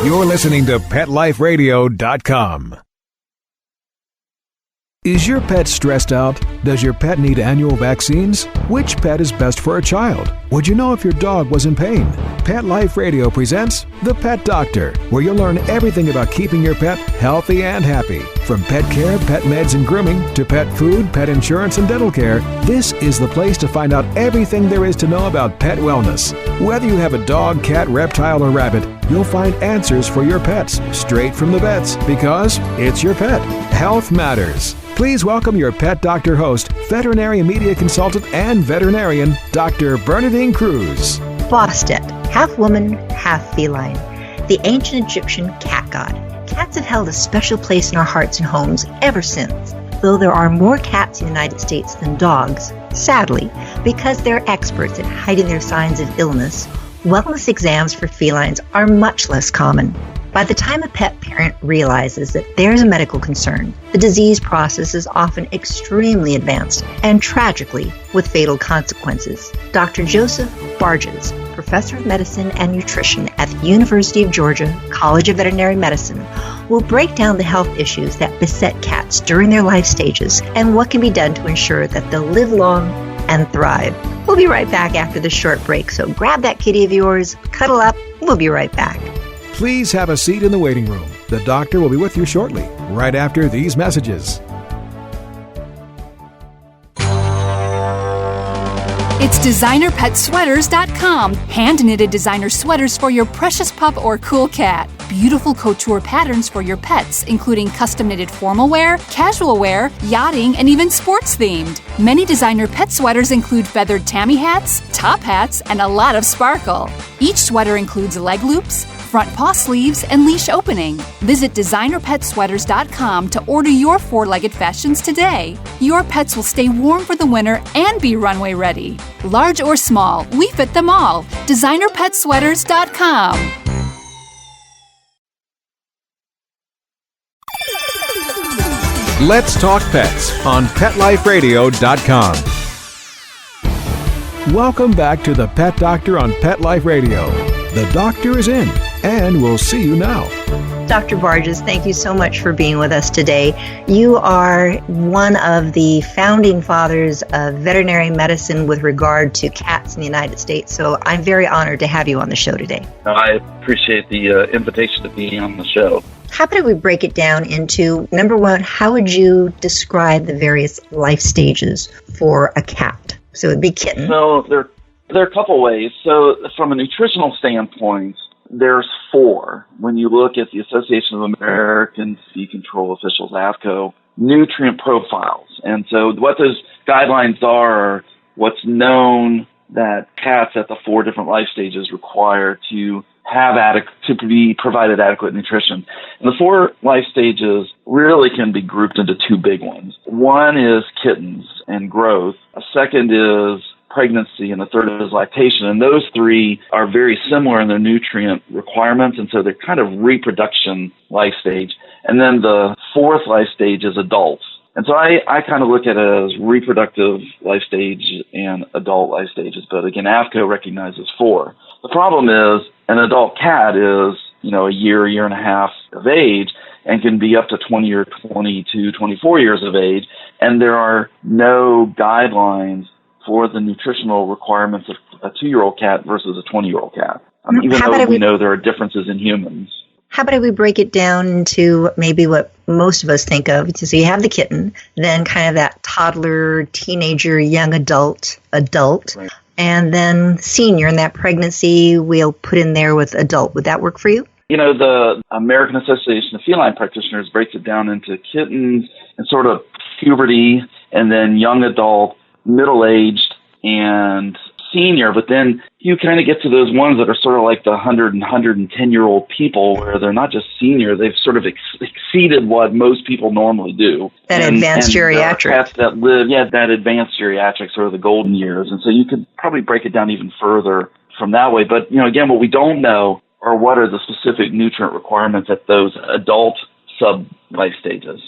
You're listening to PetLifeRadio.com. Is your pet stressed out? Does your pet need annual vaccines? Which pet is best for a child? Would you know if your dog was in pain? Pet Life Radio presents The Pet Doctor, where you'll learn everything about keeping your pet healthy and happy. From pet care, pet meds and grooming, to pet food, pet insurance, and dental care, this is the place to find out everything there is to know about pet wellness. Whether you have a dog, cat, reptile, or rabbit, you'll find answers for your pets straight from the vets, because it's your pet. Health matters. Please welcome your Pet Doctor host, veterinary media consultant and veterinarian, Dr. Bernadine Cruz. Bastet, half woman, half feline, the ancient Egyptian cat god. Cats have held a special place in our hearts and homes ever since. Though there are more cats in the United States than dogs, sadly, because they're experts at hiding their signs of illness, wellness exams for felines are much less common. By the time a pet parent realizes that there's a medical concern, the disease process is often extremely advanced and tragically with fatal consequences. Dr. Joseph Bartges, professor of medicine and nutrition at the University of Georgia College of Veterinary Medicine, will break down the health issues that beset cats during their life stages and what can be done to ensure that they'll live long and thrive. We'll be right back after this short break, so grab that kitty of yours, cuddle up, we'll be right back. Please have a seat in the waiting room. The doctor will be with you shortly, right after these messages. It's DesignerPetSweaters.com. Hand-knitted designer sweaters for your precious pup or cool cat. Beautiful couture patterns for your pets, including custom-knitted formal wear, casual wear, yachting, and even sports-themed. Many designer pet sweaters include feathered tammy hats, top hats, and a lot of sparkle. Each sweater includes leg loops, front paw sleeves, and leash opening. Visit DesignerPetSweaters.com to order your four-legged fashions today. Your pets will stay warm for the winter and be runway ready. Large or small, we fit them all. DesignerPetSweaters.com. Let's talk pets on PetLifeRadio.com. Welcome back to the Pet Doctor on Pet Life Radio. The doctor is in, and we'll see you now. Dr. Bartges, thank you so much for being with us today. You are one of the founding fathers of veterinary medicine with regard to cats in the United States, so I'm very honored to have you on the show today. I appreciate the invitation to be on the show. How about we break it down into, number one, how would you describe the various life stages for a cat? So it would be kitten. So there are a couple ways. So from a nutritional standpoint, there's four. When you look at the Association of American Feed Control Officials, AFCO, nutrient profiles. And so what those guidelines are what's known that cats at the four different life stages require to have to be provided adequate nutrition. And the four life stages really can be grouped into two big ones. One is kittens and growth. A second is pregnancy, and the third is lactation. And those three are very similar in their nutrient requirements, and so they're kind of reproduction life stage. And then the fourth life stage is adults. And so I kind of look at it as reproductive life stage and adult life stages. But again, AFCO recognizes four. The problem is an adult cat is, a year and a half of age and can be up to 20 or 22, 24 years of age. And there are no guidelines for the nutritional requirements of a 2-year-old cat versus a 20-year-old cat, even though we know there are differences in humans. How about we break it down into maybe what most of us think of? So you have the kitten, then kind of that toddler, teenager, young adult, right. And then senior, and that pregnancy we'll put in there with adult. Would that work for you? The American Association of Feline Practitioners breaks it down into kittens and sort of puberty, and then young adult, middle-aged, and senior. But then you kind of get to those ones that are sort of like the 100 and 110-year-old people, where they're not just senior, they've sort of exceeded what most people normally do. Advanced geriatric. Cats that live, that advanced geriatric, sort of the golden years. And so you could probably break it down even further from that way. But, again, what we don't know are what are the specific nutrient requirements at those adult sub-life stages.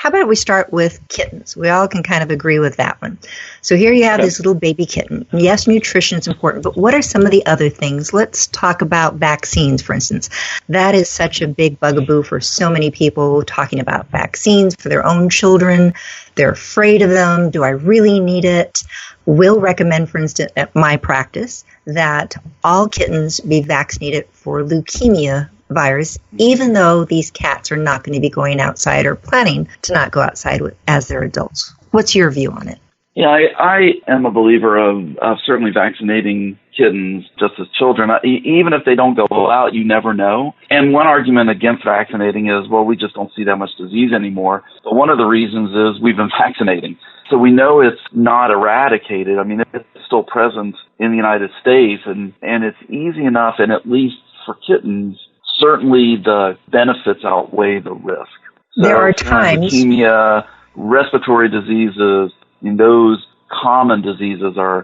How about we start with kittens? We all can kind of agree with that one. So here you have this little baby kitten. Yes, nutrition is important, but what are some of the other things? Let's talk about vaccines, for instance. That is such a big bugaboo for so many people, talking about vaccines for their own children. They're afraid of them. Do I really need it? We'll recommend, for instance, at my practice, that all kittens be vaccinated for leukemia virus, even though these cats are not going to be going outside or planning to not go outside as they're adults. What's your view on it? Yeah, I am a believer of certainly vaccinating kittens just as children. Even if they don't go out, you never know. And one argument against vaccinating is, well, we just don't see that much disease anymore. But one of the reasons is we've been vaccinating. So we know it's not eradicated. I mean, it's still present in the United States, and it's easy enough, and at least for kittens, certainly the benefits outweigh the risk. So there are times leukemia, respiratory diseases, and those common diseases are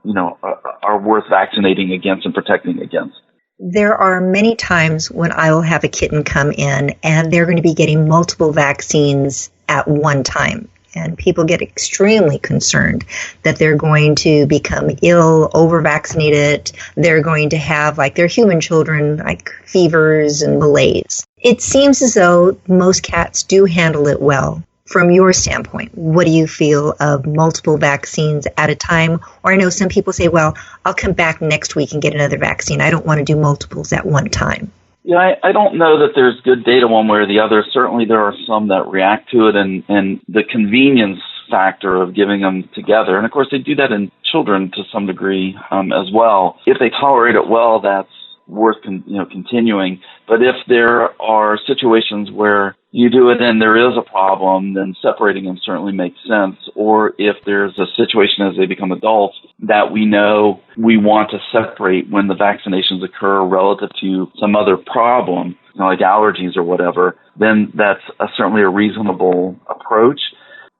worth vaccinating against and protecting against. There are many times when I will have a kitten come in and they're going to be getting multiple vaccines at one time. And people get extremely concerned that they're going to become ill, over-vaccinated. They're going to have, like their human children, like fevers and malaise. It seems as though most cats do handle it well. From your standpoint, what do you feel of multiple vaccines at a time? Or I know some people say, well, I'll come back next week and get another vaccine. I don't want to do multiples at one time. Yeah, I don't know that there's good data one way or the other. Certainly there are some that react to it, and the convenience factor of giving them together. And, of course, they do that in children to some degree as well. If they tolerate it well, that's worth continuing. But if there are situations where you do it and there is a problem, then separating them certainly makes sense. Or if there's a situation as they become adults that we know we want to separate when the vaccinations occur relative to some other problem, like allergies or whatever, then that's certainly a reasonable approach.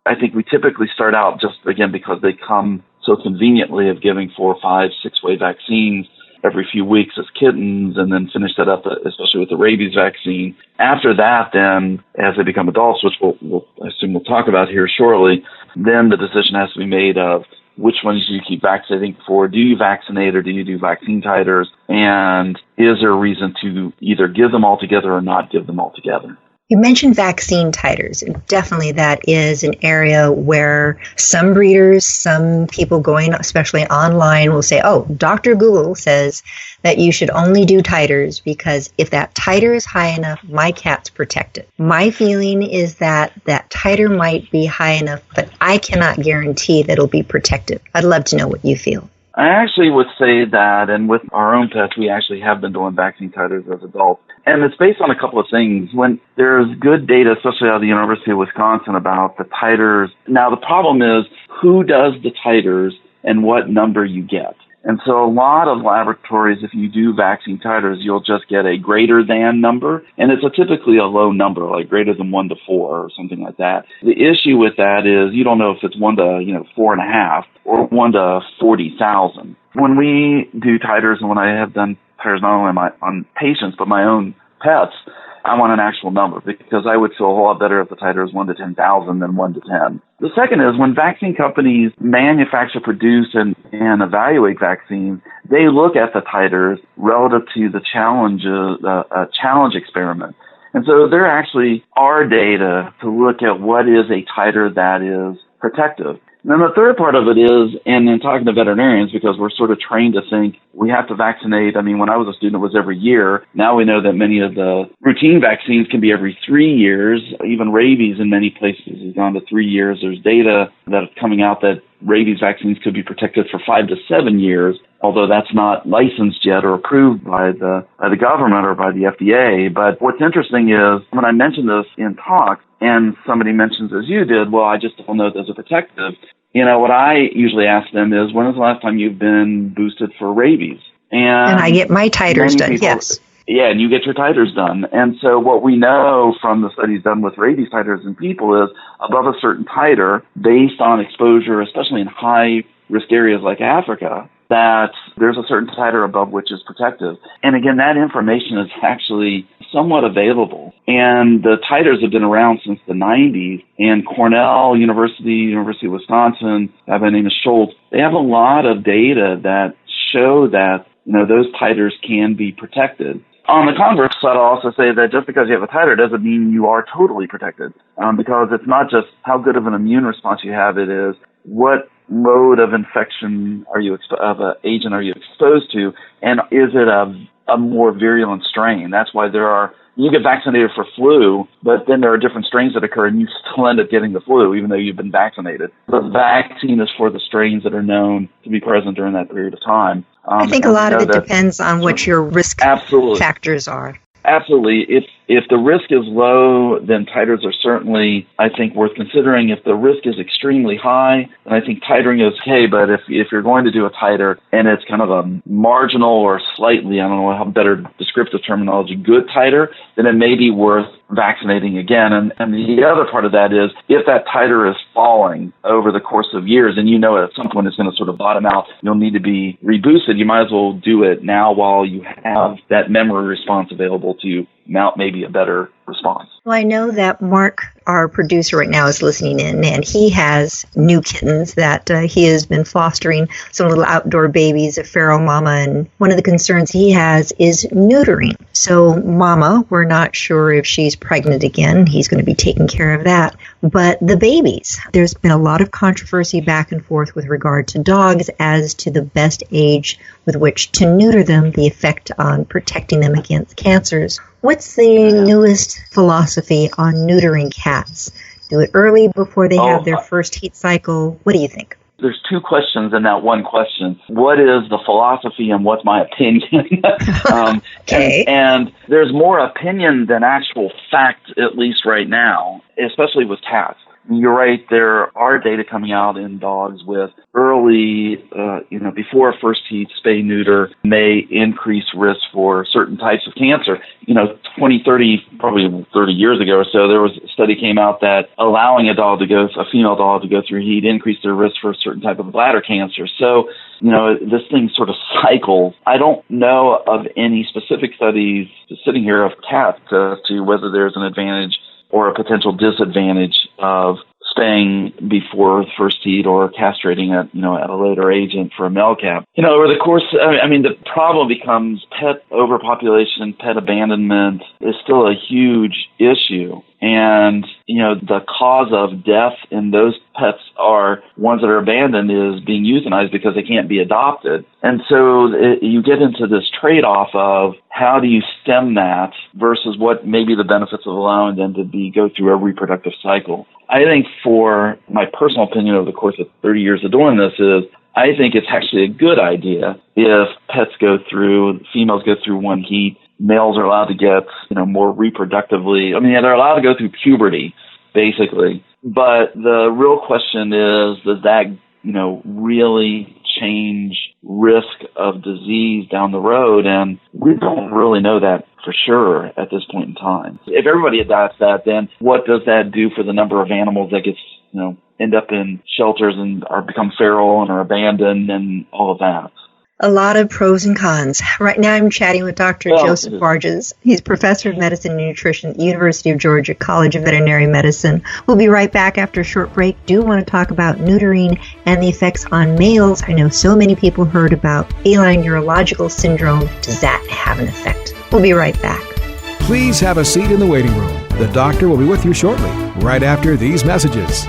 I think we typically start out just, again, because they come so conveniently of giving 4, 5, 6-way vaccines every few weeks as kittens, and then finish that up, especially with the rabies vaccine. After that, then, as they become adults, which I assume we'll talk about here shortly, then the decision has to be made of which ones do you keep vaccinating for? Do you vaccinate or do you do vaccine titers? And is there a reason to either give them all together or not give them all together? You mentioned vaccine titers, and definitely that is an area where some breeders, some people going, especially online, will say, oh, Dr. Google says that you should only do titers because if that titer is high enough, my cat's protected. My feeling is that that titer might be high enough, but I cannot guarantee that it'll be protective. I'd love to know what you feel. I actually would say that, and with our own pets, we actually have been doing vaccine titers as adults. And it's based on a couple of things. When there's good data, especially out of the University of Wisconsin, about the titers. Now, the problem is who does the titers and what number you get. And so a lot of laboratories, if you do vaccine titers, you'll just get a greater than number. And it's typically a low number, like greater than 1 to 4 or something like that. The issue with that is you don't know if it's 1 to 4.5 or 1 to 40,000. When we do titers, and when I have done titers not only on patients but my own pets, I want an actual number because I would feel a whole lot better if the titer is 1 to 10,000 than 1 to 10. The second is when vaccine companies manufacture, produce, and evaluate vaccines, they look at the titers relative to the challenge experiment. And so there actually are data to look at what is a titer that is protective. And then the third part of it is, and in talking to veterinarians, because we're sort of trained to think we have to vaccinate. I mean, when I was a student, it was every year. Now we know that many of the routine vaccines can be every 3 years. Even rabies in many places has gone to 3 years. There's data that is coming out that rabies vaccines could be protected for 5 to 7 years, although that's not licensed yet or approved by the government or by the FDA. But what's interesting is when I mentioned this in talk, and somebody mentions, as you did, well, I just don't know if there's a protective. What I usually ask them is, when was the last time you've been boosted for rabies? And I get my titers done, yes. Yeah, and you get your titers done. And so what we know from the studies done with rabies titers in people is above a certain titer, based on exposure, especially in high-risk areas like Africa, that there's a certain titer above which is protective. And again, that information is actually somewhat available. And the titers have been around since the 90s. And Cornell University of Wisconsin, a guy by the name of Schultz, they have a lot of data that show that, those titers can be protected. On the converse side, I'll also say that just because you have a titer doesn't mean you are totally protected, because it's not just how good of an immune response you have. It is what mode of infection of an agent are you exposed to, and is it a more virulent strain? That's why you get vaccinated for flu, but then there are different strains that occur, and you still end up getting the flu, even though you've been vaccinated. The vaccine is for the strains that are known to be present during that period of time. I think a lot of it depends on what your risk factors are. Absolutely. If the risk is low, then titers are certainly, I think, worth considering. If the risk is extremely high, then I think titering is okay. But if you're going to do a titer and it's kind of a marginal or slightly, I don't know how better descriptive terminology, good titer, then it may be worth vaccinating again. And the other part of that is if that titer is falling over the course of years and at some point it's going to sort of bottom out, you'll need to be reboosted, you might as well do it now while you have that memory response available to you. Mount maybe a better response. Well, I know that Mark, our producer right now, is listening in, and he has new kittens that he has been fostering, some little outdoor babies, a feral mama, and one of the concerns he has is neutering. So mama, we're not sure if she's pregnant again. He's going to be taking care of that. But the babies, there's been a lot of controversy back and forth with regard to dogs as to the best age with which to neuter them, the effect on protecting them against cancers. What's the newest philosophy on neutering cats? Do it early before they have their first heat cycle? What do you think? There's two questions in that one question. What is the philosophy and what's my opinion? Okay. And there's more opinion than actual fact, at least right now, especially with cats. You're right, there are data coming out in dogs with early, before a first heat, spay neuter may increase risk for certain types of cancer. 20, 30, probably 30 years ago or so, there was a study came out that allowing a female dog to go through heat increased their risk for a certain type of bladder cancer. So, this thing sort of cycles. I don't know of any specific studies sitting here of cats as to whether there's an advantage or a potential disadvantage of spaying before first heat or castrating at a later agent for a male cat. Over the course, the problem becomes pet overpopulation, pet abandonment is still a huge issue. And, the cause of death in those pets are ones that are abandoned is being euthanized because they can't be adopted. And so you get into this trade-off of how do you stem that versus what may be the benefits of allowing them to go through a reproductive cycle. I think for my personal opinion over the course of 30 years of doing this is I think it's actually a good idea if females go through one heat, males are allowed to get, more reproductively. They're allowed to go through puberty, basically. But the real question is, does that, really change risk of disease down the road? And we don't really know that for sure at this point in time. If everybody adopts that, then what does that do for the number of animals that gets, end up in shelters and become feral and are abandoned and all of that? A lot of pros and cons. Right now I'm chatting with Dr. Joseph Bartges. He's professor of medicine and nutrition at the University of Georgia College of Veterinary Medicine. We'll be right back after a short break. Do want to talk about neutering and the effects on males. I know so many people heard about feline neurological syndrome. Does that have an effect? We'll be right back. Please have a seat in the waiting room. The doctor will be with you shortly, right after these messages.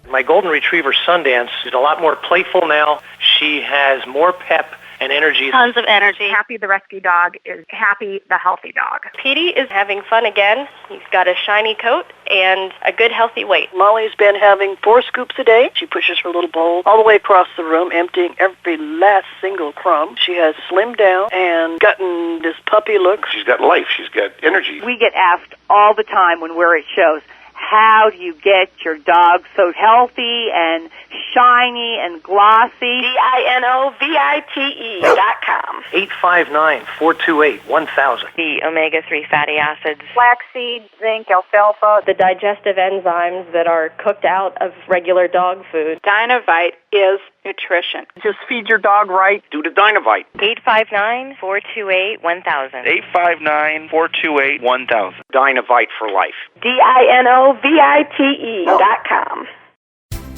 My golden retriever, Sundance, is a lot more playful now. She has more pep and energy. Tons of energy. Happy the rescue dog is happy the healthy dog. Petey is having fun again. He's got a shiny coat and a good healthy weight. Molly's been having 4 scoops a day. She pushes her little bowl all the way across the room, emptying every last single crumb. She has slimmed down and gotten this puppy look. She's got life. She's got energy. We get asked all the time when we're at shows, How do you get your dog so healthy and shiny and glossy? DINOVITE.com. 859-428-1000. The omega-3 fatty acids. Flaxseed, zinc, alfalfa. The digestive enzymes that are cooked out of regular dog food. Dinovite is nutrition. Just feed your dog right. Do the Dinovite. 859-428-1000. 859-428-1000. Dinovite for life. DINOVITE.com.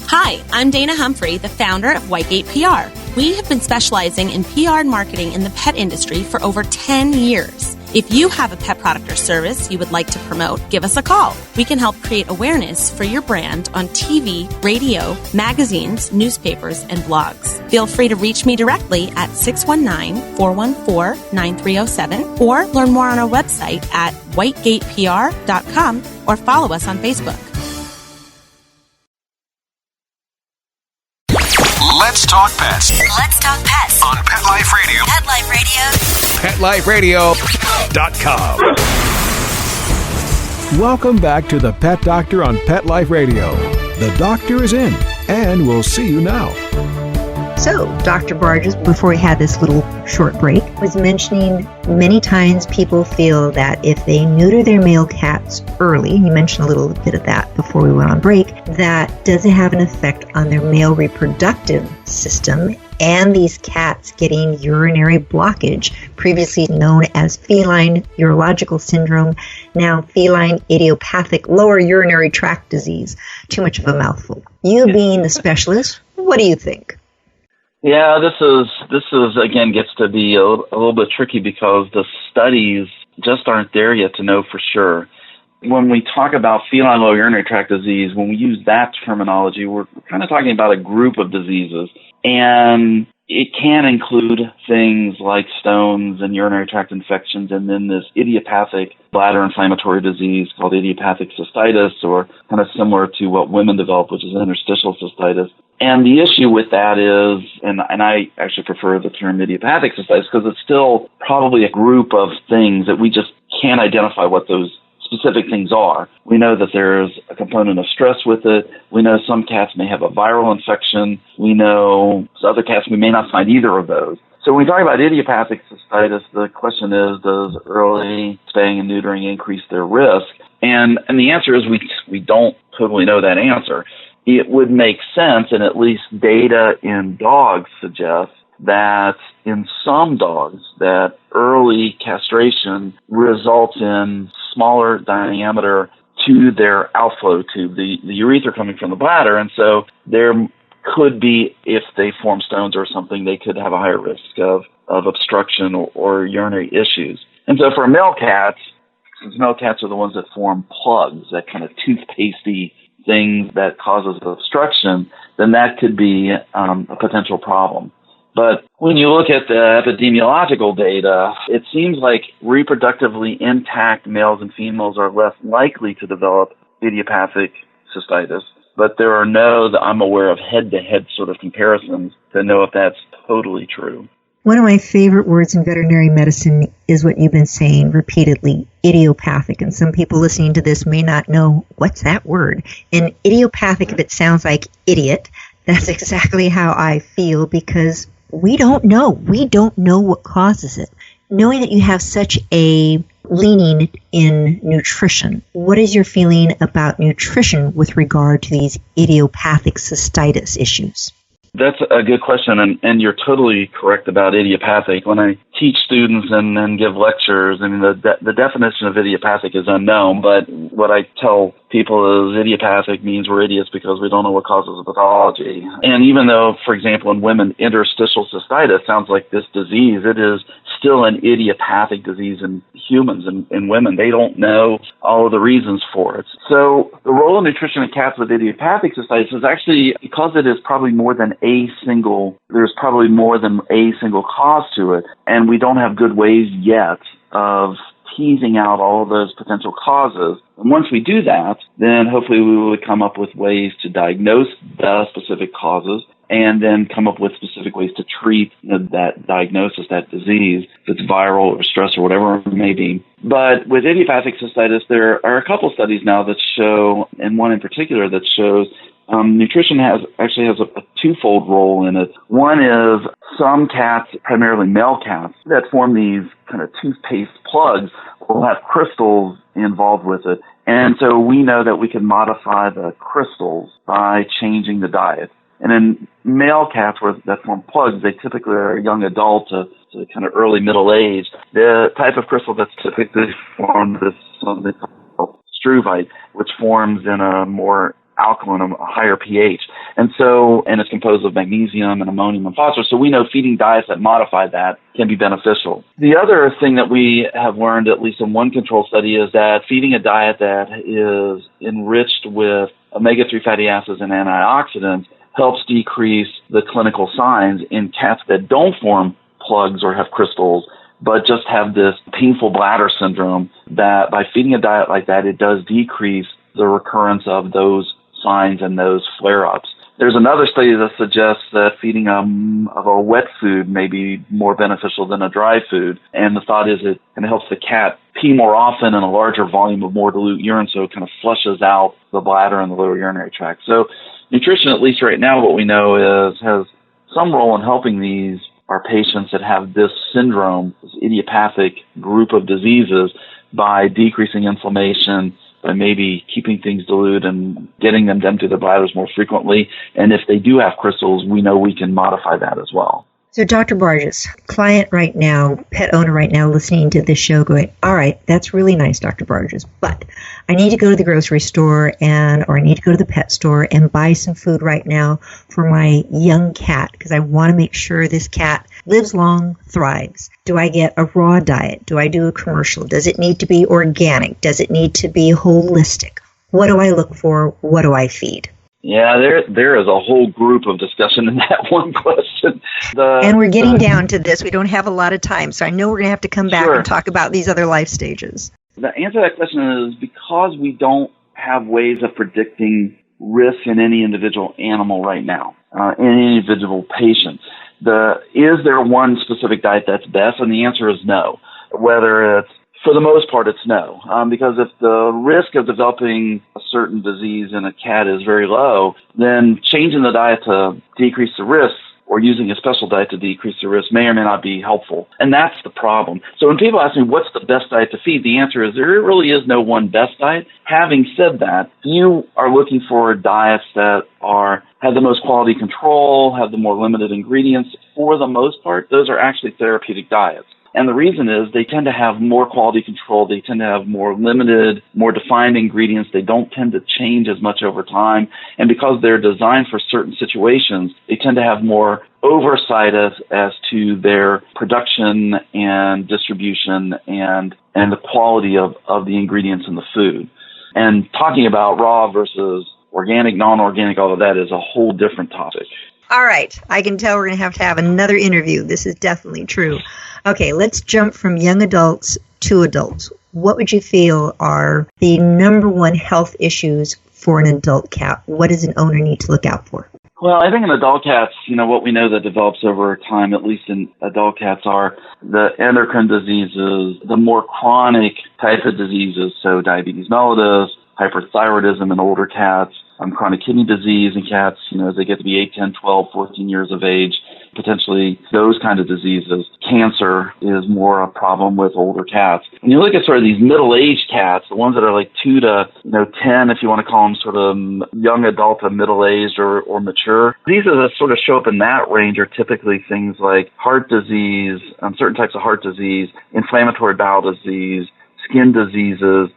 Hi, I'm Dana Humphrey, the founder of Whitegate PR. We have been specializing in PR and marketing in the pet industry for over 10 years. If you have a pet product or service you would like to promote, give us a call. We can help create awareness for your brand on TV, radio, magazines, newspapers, and blogs. Feel free to reach me directly at 619-414-9307 or learn more on our website at whitegatepr.com or follow us on Facebook. Let's talk pets. Let's talk pets On Pet Life Radio. Pet Life Radio. PetLifeRadio.com. Welcome back to the Pet Doctor on Pet Life Radio. The doctor is in, and we'll see you now. So, Dr. Bartges, before we had this little short break, was mentioning many times people feel that if they neuter their male cats early, you mentioned a little bit of that before we went on break, that doesn't have an effect on their male reproductive system and these cats getting urinary blockage, previously known as feline urological syndrome, now feline idiopathic lower urinary tract disease. Too much of a mouthful. You being the specialist, what do you think? Yeah, this is again gets to be a little bit tricky because the studies just aren't there yet to know for sure. When we talk about feline lower urinary tract disease, when we use that terminology, we're kind of talking about a group of diseases, and it can include things like stones and urinary tract infections, and then this idiopathic bladder inflammatory disease called idiopathic cystitis, or kind of similar to what women develop, which is interstitial cystitis. And the issue with that is, and I actually prefer the term idiopathic cystitis because it's still probably a group of things that we just can't identify what those specific things are. We know that there's a component of stress with it. We know some cats may have a viral infection. We know other cats we may not find either of those. So when we talk about idiopathic cystitis, the question is, does early spaying and neutering increase their risk? And the answer is we don't totally know that answer. It would make sense, and at least data in dogs suggests that in some dogs that early castration results in smaller diameter to their outflow tube, the urethra coming from the bladder, and so there could be, if they form stones or something, they could have a higher risk of obstruction or urinary issues. And so for male cats, since male cats are the ones that form plugs, that kind of toothpastey thing that causes obstruction, then that could be a potential problem. But when you look at the epidemiological data, it seems like reproductively intact males and females are less likely to develop idiopathic cystitis. But there are I'm aware of head-to-head sort of comparisons to know if that's totally true. One of my favorite words in veterinary medicine is what you've been saying repeatedly, idiopathic. And some people listening to this may not know what's that word. And idiopathic, if it sounds like idiot, that's exactly how I feel because we don't know. We don't know what causes it. Knowing that you have such a leaning in nutrition, what is your feeling about nutrition with regard to these idiopathic cystitis issues? That's a good question, and you're totally correct about idiopathic. When I teach students and give lectures, I mean, the definition of idiopathic is unknown, but what I tell people is idiopathic means we're idiots because we don't know what causes the pathology. And even though, for example, in women, interstitial cystitis sounds like this disease, it is still an idiopathic disease in humans and in women. They don't know all of the reasons for it. So the role of nutrition in cats with idiopathic cystitis is actually, because it is probably more than there's probably more than a single cause to it, and we don't have good ways yet of teasing out all of those potential causes. And once we do that, then hopefully we will come up with ways to diagnose the specific causes and then come up with specific ways to treat that diagnosis, that disease, if it's viral or stress or whatever it may be. But with idiopathic cystitis, there are a couple studies now that show, and one in particular that shows nutrition has a twofold role in it. One is some cats, primarily male cats, that form these kind of toothpaste plugs will have crystals involved with it. And so we know that we can modify the crystals by changing the diet. And in male cats that form plugs, they typically are young adult to kind of early middle age. The type of crystal that's typically formed is something called struvite, which forms in a more alkaline, a higher pH. And it's composed of magnesium and ammonium and phosphorus. So we know feeding diets that modify that can be beneficial. The other thing that we have learned, at least in one control study, is that feeding a diet that is enriched with omega-3 fatty acids and antioxidants helps decrease the clinical signs in cats that don't form plugs or have crystals, but just have this painful bladder syndrome, that by feeding a diet like that, it does decrease the recurrence of those signs and those flare-ups. There's another study that suggests that feeding of a wet food may be more beneficial than a dry food. And the thought is it kind of helps the cat pee more often in a larger volume of more dilute urine, so it kind of flushes out the bladder and the lower urinary tract. So nutrition, at least right now, what we know is has some role in helping our patients that have this syndrome, this idiopathic group of diseases, by decreasing inflammation, by maybe keeping things dilute and getting them to the bladders more frequently. And if they do have crystals, we know we can modify that as well. So Dr. Bartges, client right now, pet owner right now listening to this show going, all right, that's really nice, Dr. Bartges, but I need to go to the grocery store or I need to go to the pet store and buy some food right now for my young cat because I want to make sure this cat lives long, thrives. Do I get a raw diet? Do I do a commercial? Does it need to be organic? Does it need to be holistic? What do I look for? What do I feed? Yeah, there is a whole group of discussion in that one question. And we're getting down to this. We don't have a lot of time, so I know we're going to have to come back and talk about these other life stages. The answer to that question is because we don't have ways of predicting risk in any individual animal right now, in any individual patient. Is there one specific diet that's best? And the answer is no. For the most part, it's no. Because if the risk of developing a certain disease in a cat is very low, then changing the diet to decrease the risk or using a special diet to decrease the risk may or may not be helpful. And that's the problem. So when people ask me what's the best diet to feed, the answer is there really is no one best diet. Having said that, you are looking for diets that have the most quality control, have the more limited ingredients. For the most part, those are actually therapeutic diets. And the reason is they tend to have more quality control. They tend to have more limited, more defined ingredients. They don't tend to change as much over time. And because they're designed for certain situations, they tend to have more oversight as to their production and distribution and the quality of the ingredients in the food. And talking about raw versus organic, non-organic, all of that is a whole different topic. All right. I can tell we're going to have another interview. This is definitely true. Okay, let's jump from young adults to adults. What would you feel are the number one health issues for an adult cat? What does an owner need to look out for? Well, I think in adult cats, what we know that develops over time, at least in adult cats, are the endocrine diseases, the more chronic type of diseases, so diabetes mellitus, hyperthyroidism in older cats, chronic kidney disease in cats, as they get to be 8, 10, 12, 14 years of age, potentially those kind of diseases. Cancer is more a problem with older cats. When you look at sort of these middle-aged cats, the ones that are like 2 to 10, if you want to call them sort of young adult to middle-aged or mature, diseases that sort of show up in that range are typically things like heart disease, certain types of heart disease, inflammatory bowel disease, skin diseases,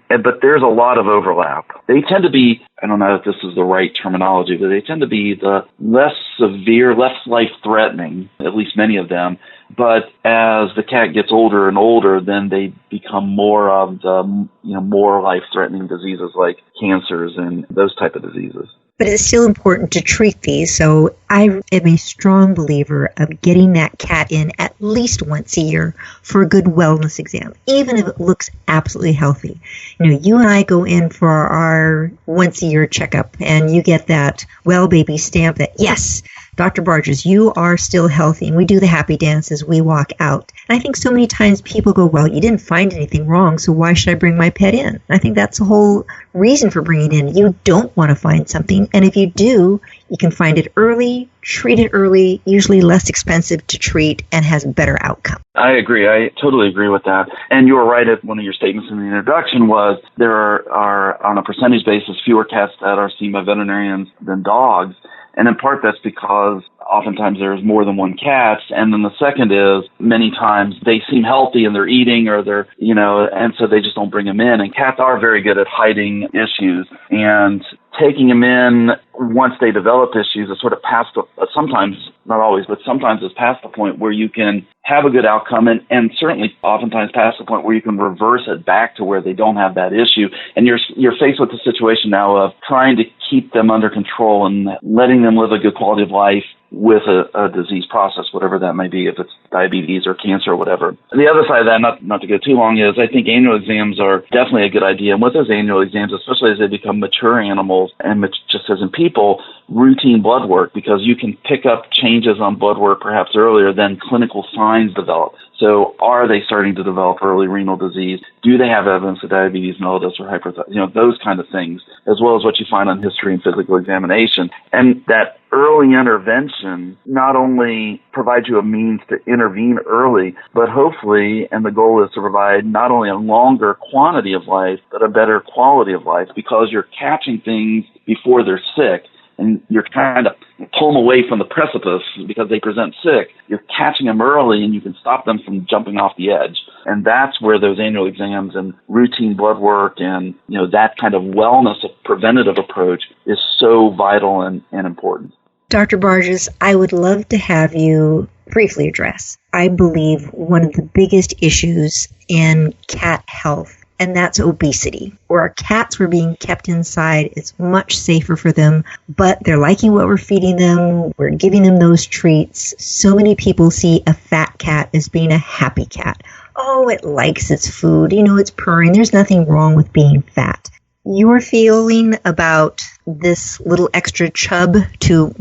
but there's a lot of overlap. They tend to be, I don't know if this is the right terminology, but they tend to be the less severe, less life-threatening, at least many of them, But as the cat gets older and older, then they become more of the, more life-threatening diseases like cancers and those type of diseases. But it's still important to treat these, so I am a strong believer of getting that cat in at least once a year for a good wellness exam, even if it looks absolutely healthy. You and I go in for our once-a-year checkup, and you get that well baby stamp that, yes, Dr. Bartges, you are still healthy, and we do the happy dance as we walk out. And I think so many times people go, well, you didn't find anything wrong, so why should I bring my pet in? And I think that's the whole reason for bringing it in. You don't want to find something, and if you do, you can find it early, treat it early, usually less expensive to treat, and has better outcome. I agree. I totally agree with that. And you were right at one of your statements in the introduction was there are on a percentage basis, fewer cats that are seen by veterinarians than dogs. And in part, that's because oftentimes there's more than one cat. And then the second is many times they seem healthy and they're eating or they're, and so they just don't bring them in. And cats are very good at hiding issues. And taking them in once they develop issues is sort of past the, sometimes, not always, but sometimes it's past the point where you can have a good outcome and certainly oftentimes past the point where you can reverse it back to where they don't have that issue. And you're faced with the situation now of trying to keep them under control and letting them live a good quality of life with a disease process, whatever that may be, if it's diabetes or cancer or whatever. The other side of that, not to go too long, is I think annual exams are definitely a good idea. And with those annual exams, especially as they become mature animals, and just as in people, routine blood work, because you can pick up changes on blood work perhaps earlier than clinical signs develop. So are they starting to develop early renal disease? Do they have evidence of diabetes mellitus or hyperthyroidism? Those kind of things, as well as what you find on history and physical examination. And that early intervention not only provides you a means to intervene early, but hopefully, and the goal is to provide not only a longer quantity of life, but a better quality of life, because you're catching things before they're sick. And you're trying to pull them away from the precipice because they present sick. You're catching them early and you can stop them from jumping off the edge. And that's where those annual exams and routine blood work and, that kind of wellness, preventative approach is so vital and important. Dr. Bartges, I would love to have you briefly address, I believe, one of the biggest issues in cat health, and that's obesity. Where our cats were being kept inside, it's much safer for them, but they're liking what we're feeding them, we're giving them those treats. So many people see a fat cat as being a happy cat. Oh, it likes its food, it's purring, there's nothing wrong with being fat. Your feeling about this little extra chub to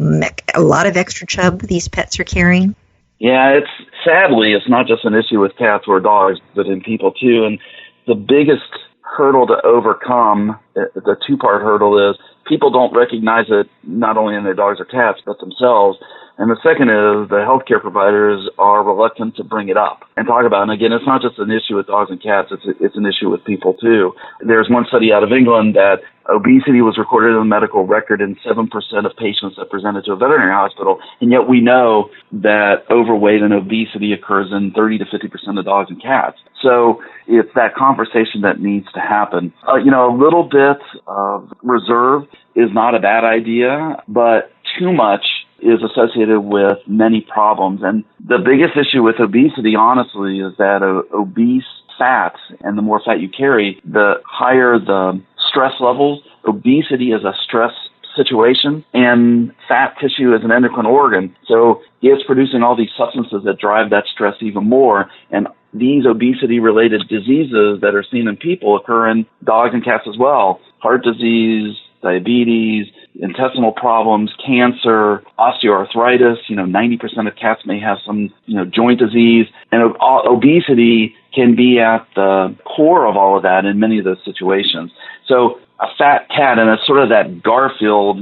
a lot of extra chub these pets are carrying? Yeah, sadly, it's not just an issue with cats or dogs, but in people too. And the biggest hurdle to overcome, the two-part hurdle, is people don't recognize it not only in their dogs or cats, but themselves. And the second is the healthcare providers are reluctant to bring it up and talk about it. And again, it's not just an issue with dogs and cats, it's an issue with people too. There's one study out of England that obesity was recorded in the medical record in 7% of patients that presented to a veterinary hospital, and yet we know that overweight and obesity occurs in 30 to 50% of dogs and cats. So it's that conversation that needs to happen. A little bit of reserve is not a bad idea, but too much is associated with many problems. And the biggest issue with obesity, honestly, is that obese fat, and the more fat you carry, the higher the stress levels. Obesity is a stress situation, and fat tissue is an endocrine organ. So it's producing all these substances that drive that stress even more. And these obesity-related diseases that are seen in people occur in dogs and cats as well. Heart disease, diabetes, intestinal problems, cancer, osteoarthritis. 90% of cats may have some, joint disease. And obesity can be at the core of all of that in many of those situations. So a fat cat, and it's sort of that Garfield,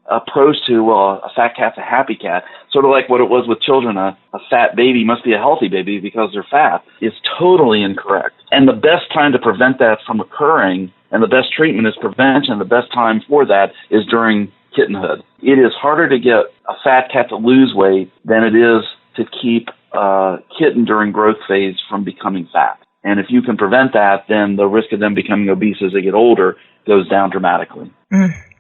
approach to, well, a fat cat's a happy cat, sort of like what it was with children. A fat baby must be a healthy baby because they're fat, is totally incorrect. And the best time to prevent that from occurring, and the best treatment is prevention, the best time for that is during kittenhood. It is harder to get a fat cat to lose weight than it is to keep a kitten during growth phase from becoming fat. And if you can prevent that, then the risk of them becoming obese as they get older goes down dramatically.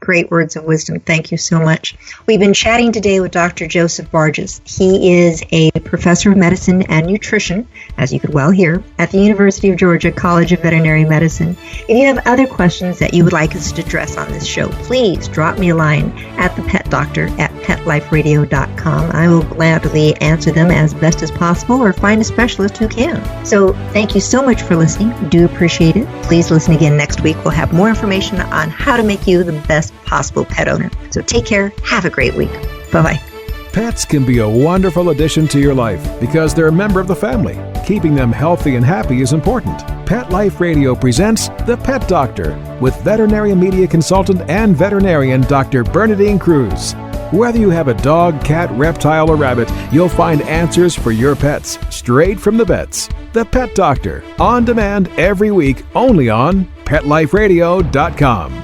great words of wisdom. Thank you so much. We've been chatting today with Dr. Joseph Bartges. He is a professor of medicine and nutrition, as you could well hear, at the University of Georgia College of Veterinary Medicine. If you have other questions that you would like us to address on this show, please drop me a line at thepetdoctor@petliferadio.com. I will gladly answer them as best as possible or find a specialist who can. So thank you so much for listening. We do appreciate it. Please listen again next week. We'll have more information on how to make you the best possible pet owner. So take care. Have a great week. Bye-bye. Pets can be a wonderful addition to your life because they're a member of the family. Keeping them healthy and happy is important. Pet Life Radio presents The Pet Doctor with veterinary media consultant and veterinarian Dr. Bernadine Cruz. Whether you have a dog, cat, reptile, or rabbit, you'll find answers for your pets straight from the vets. The Pet Doctor, on demand every week, only on PetLifeRadio.com.